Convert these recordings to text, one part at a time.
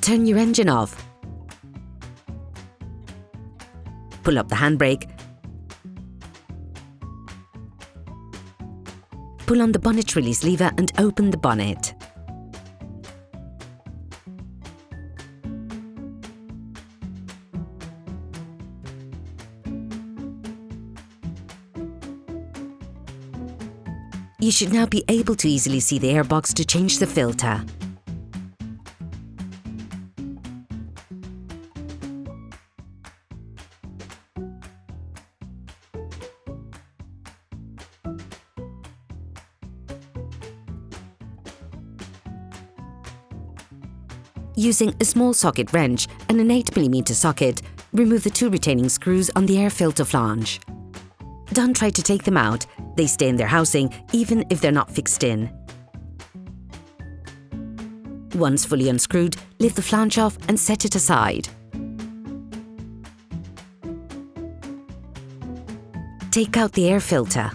turn your engine off. Pull up the handbrake. Pull on the bonnet release lever and open the bonnet. You should now be able to easily see the airbox to change the filter. Using a small socket wrench and an 8mm socket, remove the 2 retaining screws on the air filter flange. Don't try to take them out, they stay in their housing even if they're not fixed in. Once fully unscrewed, lift the flange off and set it aside. Take out the air filter.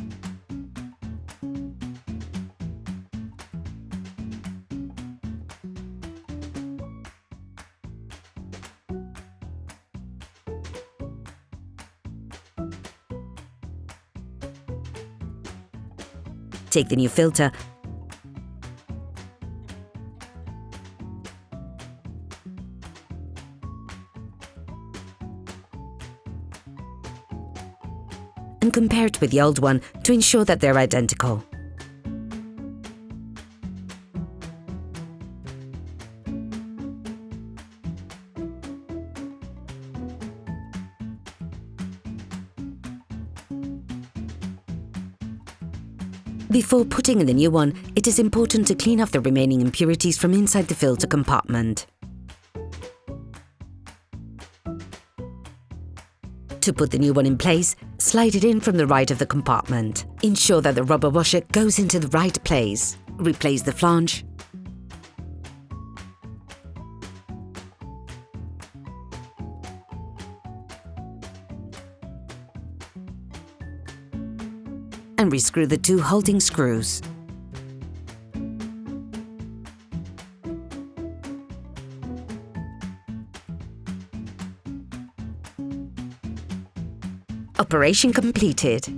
Take the new filter and compare it with the old one to ensure that they're identical. Before putting in the new one, it is important to clean off the remaining impurities from inside the filter compartment. To put the new one in place, slide it in from the right of the compartment. Ensure that the rubber washer goes into the right place. Replace the flange. And rescrew the 2 holding screws. Operation completed.